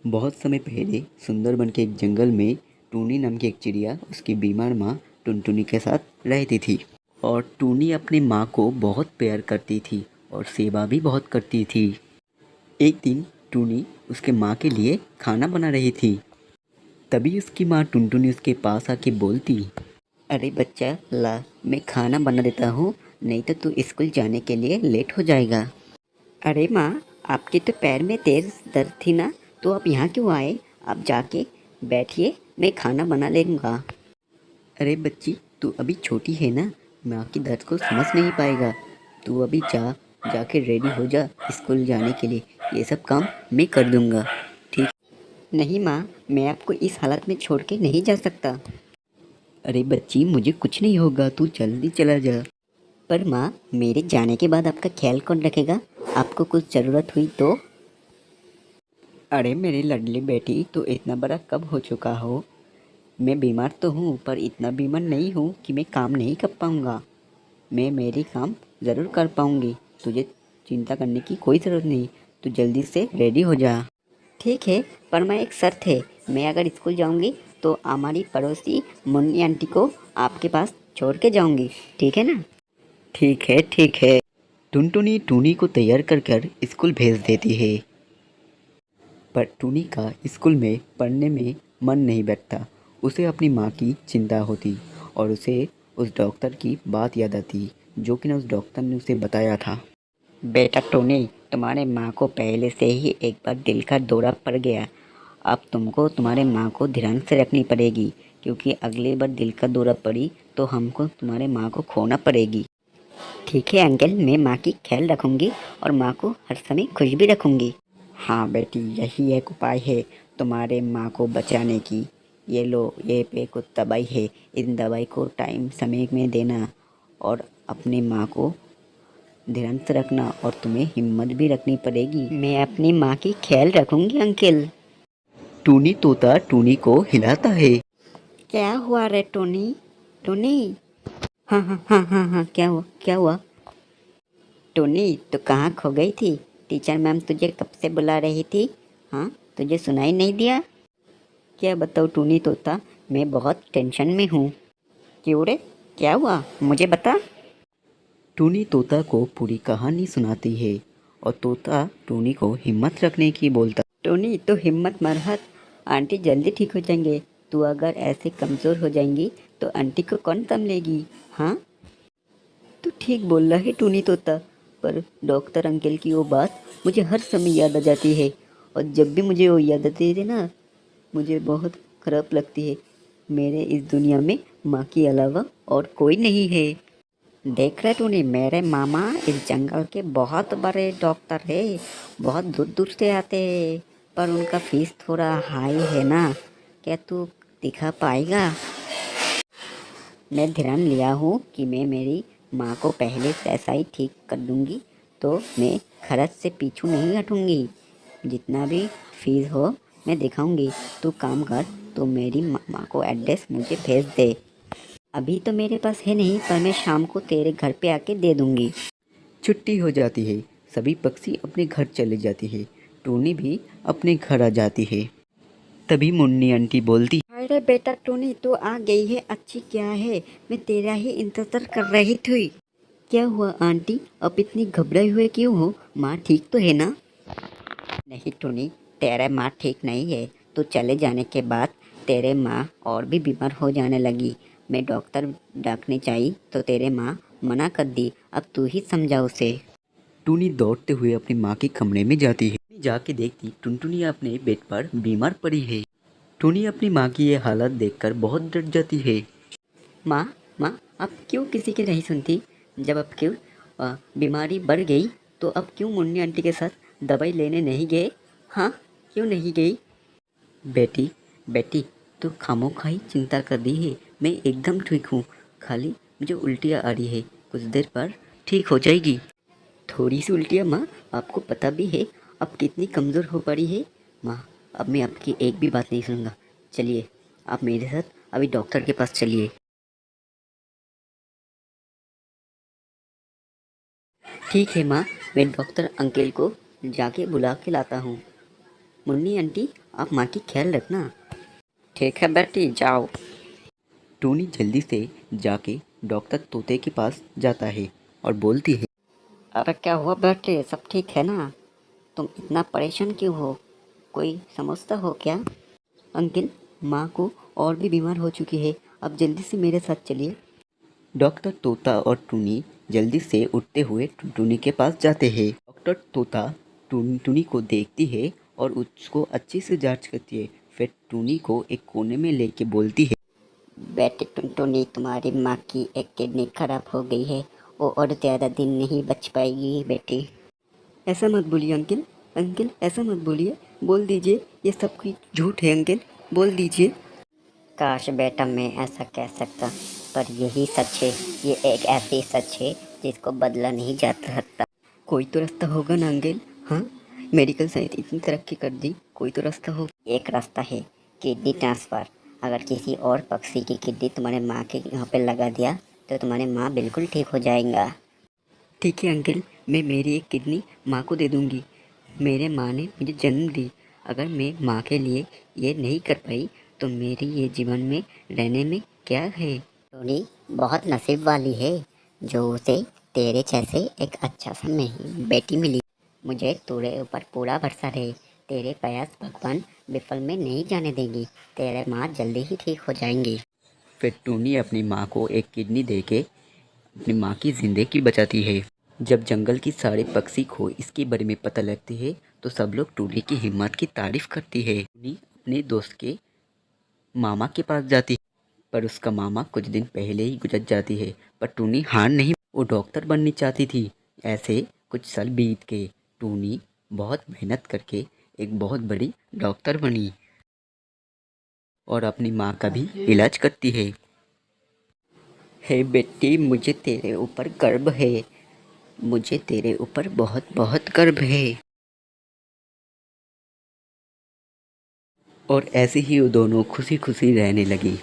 बहुत समय पहले सुंदरबन के एक जंगल में टूनी नाम की एक चिड़िया उसकी बीमार माँ टुनटुनी के साथ रहती थी। और टूनी अपनी माँ को बहुत प्यार करती थी और सेवा भी बहुत करती थी। एक दिन टूनी उसके माँ के लिए खाना बना रही थी। तभी उसकी माँ टुनटुनी उसके पास आके बोलती, अरे बच्चा ला, मैं खाना बना देता हूँ, नहीं तो तू स्कूल जाने के लिए लेट हो जाएगा। अरे माँ, आपके तो पैर में तेज दर्द थी ना, तो आप यहाँ क्यों आए? आप जाके बैठिए, मैं खाना बना लेऊँगा। अरे बच्ची, तू अभी छोटी है ना, माँ की दर्द को समझ नहीं पाएगा। तू अभी जाके रेडी हो जा स्कूल जाने के लिए, ये सब काम मैं कर दूँगा, ठीक? नहीं माँ, मैं आपको इस हालत में छोड़ के नहीं जा सकता। अरे बच्ची, मुझे कुछ नहीं होगा, तू जल्दी चला जा। पर माँ, मेरे जाने के बाद आपका ख्याल कौन रखेगा? आपको कुछ ज़रूरत हुई तो? अरे मेरी लाडली बेटी, तो इतना बड़ा कब हो चुका हो? मैं बीमार तो हूँ, पर इतना बीमार नहीं हूँ कि मैं काम नहीं कर पाऊँगा। मैं मेरी काम ज़रूर कर पाऊँगी, तुझे चिंता करने की कोई ज़रूरत नहीं। तू जल्दी से रेडी हो जा। ठीक है, पर मैं एक शर्त है, मैं अगर स्कूल जाऊँगी तो हमारी पड़ोसी मुन्नी आंटी को आपके पास छोड़ के जाऊँगी, ठीक है ना? ठीक है, ठीक है। टुनटुनी टूनी को तैयार कर कर स्कूल भेज देती है। पर टूनी का स्कूल में पढ़ने में मन नहीं बैठता। उसे अपनी माँ की चिंता होती और उसे उस डॉक्टर की बात याद आती, जो कि ना उस डॉक्टर ने उसे बताया था। बेटा टोनी, तुम्हारे माँ को पहले से ही एक बार दिल का दौरा पड़ गया। अब तुमको तुम्हारे माँ को ध्यान से रखनी पड़ेगी, क्योंकि अगली बार दिल का दौरा पड़ी तो हमको तुम्हारे माँ को खोना पड़ेगी। ठीक है अंकल, मैं माँ की ख्याल रखूँगी और माँ को हर समय खुश भी रखूँगी। हाँ बेटी, यही एक उपाय है तुम्हारे माँ को बचाने की। ये लो, ये पे कुछ दवाई है, इन दवाई को टाइम समय में देना और अपनी माँ को ध्यान से रखना, और तुम्हें हिम्मत भी रखनी पड़ेगी। मैं अपनी माँ की ख्याल रखूँगी अंकल। टूनी तोता टूनी को हिलाता है। क्या हुआ रे टोनी? टोनी? हाँ हाँ हाँ हाँ हाँ, क्या हुआ, क्या हुआ? टोनी, तो कहाँ खो गई थी? टीचर मैम तुझे कब से बुला रही थी। हाँ, तुझे सुनाई नहीं दिया? क्या बताऊँ टूनी तोता, मैं बहुत टेंशन में हूँ। क्यों रे, क्या हुआ, मुझे बता। टूनी तोता को पूरी कहानी सुनाती है और तोता टूनी को हिम्मत रखने की बोलता। टोनी, तो हिम्मत मत हार, आंटी जल्दी ठीक हो जाएंगे। तू अगर ऐसे कमज़ोर हो जाएंगी तो आंटी को कौन संभलेगी? हाँ, तू ठीक बोल रहा है टूनी तोता, पर डॉक्टर अंकल की वो बात मुझे हर समय याद आ जाती है, और जब भी मुझे वो याद आती है ना, मुझे बहुत खराब लगती है। मेरे इस दुनिया में माँ के अलावा और कोई नहीं है। देख रहे तूने, मेरे मामा इस जंगल के बहुत बड़े डॉक्टर है, बहुत दूर दूर से आते हैं, पर उनका फीस थोड़ा हाई है ना। क्या तू दिखा पाएगा? मैं ध्यान लिया हूँ कि मैं मेरी माँ को पहले से ऐसा ही ठीक कर दूँगी, तो मैं खर्च से पीछू नहीं हटूँगी। जितना भी फीस हो मैं दिखाऊँगी। तू काम कर, तो मेरी माँ को एड्रेस मुझे भेज दे। अभी तो मेरे पास है नहीं, पर मैं शाम को तेरे घर पे आके दे दूँगी। छुट्टी हो जाती है, सभी पक्षी अपने घर चले जाते हैं, टूनी भी अपने घर आ जाती है। तभी मुन्नी आंटी बोलती, अरे बेटा टूनी, तू आ गई है, अच्छी क्या है, मैं तेरा ही इंतजार कर रही थी। क्या हुआ आंटी, अब इतनी घबराई हुए क्यों हो? माँ ठीक तो है ना? नहीं टूनी, तेरे माँ ठीक नहीं है। तो चले जाने के बाद तेरे माँ और भी बीमार हो जाने लगी। मैं डॉक्टर डाकने चाहिए तो तेरे माँ मना कर दी। अब तू ही समझा उसे। टूनी दौड़ते हुए अपनी माँ के कमरे में जाती है। जाके देखती टुनटुनी अपने बेड पर बीमार पड़ी है। टूनी अपनी माँ की ये हालत देखकर बहुत डर जाती है। माँ, माँ, अब क्यों किसी की नहीं सुनती? जब अब क्यों बीमारी बढ़ गई, तो अब क्यों मुन्नी आंटी के साथ दवाई लेने नहीं गए? हाँ, क्यों नहीं गई? बेटी, बेटी, तू खामोखाई चिंता कर रही है। मैं एकदम ठीक हूँ, खाली मुझे उल्टियाँ आ रही है, कुछ देर पर ठीक हो जाएगी। थोड़ी सी उल्टियाँ माँ, आपको पता भी है अब कितनी कमज़ोर हो पड़ी है। माँ, अब मैं आपकी एक भी बात नहीं सुनूंगा। चलिए, आप मेरे साथ अभी डॉक्टर के पास चलिए। ठीक है माँ, मैं डॉक्टर अंकल को जाके बुला के लाता हूँ। मुन्नी आंटी, आप माँ की ख्याल रखना। ठीक है बेटी, जाओ। टूनी जल्दी से जाके डॉक्टर तोते के पास जाता है और बोलती है, अरे क्या हुआ बेटे, सब ठीक है ना? तुम इतना परेशान क्यों हो? कोई समझता हो क्या? अंकल, माँ को और भी बीमार हो चुकी है, आप जल्दी से मेरे साथ चलिए। डॉक्टर तोता और टूनी जल्दी से उठते हुए टूनी के पास जाते हैं। डॉक्टर तोता टूनी को देखती है और उसको अच्छे से जांच करती है। फिर टूनी को एक कोने में लेके बोलती है, बेटे टुनटुनी, तुम्हारी माँ की एक किडनी खराब हो गई है, वो और ज़्यादा दिन नहीं बच पाएगी बेटी। ऐसा मत बोलिए अंकल, अंकल ऐसा मत बोलिए, बोल दीजिए ये सब कुछ झूठ है अंकल, बोल दीजिए। काश बेटा मैं ऐसा कह सकता, पर यही सच है। ये एक ऐसी सच है जिसको बदला नहीं जा सकता। कोई तो रास्ता होगा ना अंकल? हाँ, मेडिकल साइंस इतनी तरक्की कर दी, कोई तो रास्ता हो। एक रास्ता है, किडनी ट्रांसफ़र। अगर किसी और पक्षी की किडनी तुम्हारे माँ के यहाँ पे लगा दिया तो तुम्हारी माँ बिल्कुल ठीक हो जाएगा। ठीक है अंकल, मैं मेरी एक किडनी माँ को दे दूँगी। मेरे माँ ने मुझे जन्म दी, अगर मैं माँ के लिए ये नहीं कर पाई तो मेरी ये जीवन में रहने में क्या है। टोनी बहुत नसीब वाली है जो उसे तेरे जैसे एक अच्छा सा बेटी मिली। मुझे तेरे ऊपर पूरा भरोसा है। तेरे प्रयास भगवान विफल में नहीं जाने देंगी। तेरे माँ जल्दी ही ठीक हो जाएंगी। फिर टूनी अपनी माँ को एक किडनी देके अपनी माँ की ज़िंदगी बचाती है। जब जंगल की सारे पक्षी को इसके बारे में पता लगती है तो सब लोग टूनी की हिम्मत की तारीफ करती है। टूनी अपने दोस्त के मामा के पास जाती है, पर उसका मामा कुछ दिन पहले ही गुजर जाती है। पर टूनी हार नहीं, वो डॉक्टर बननी चाहती थी। ऐसे कुछ साल बीत गए। टूनी बहुत मेहनत करके एक बहुत बड़ी डॉक्टर बनी और अपनी माँ का भी इलाज करती है। हे बेटी, मुझे तेरे ऊपर गर्व है, मुझे तेरे ऊपर बहुत बहुत गर्व है। और ऐसे ही वो दोनों खुशी खुशी रहने लगी।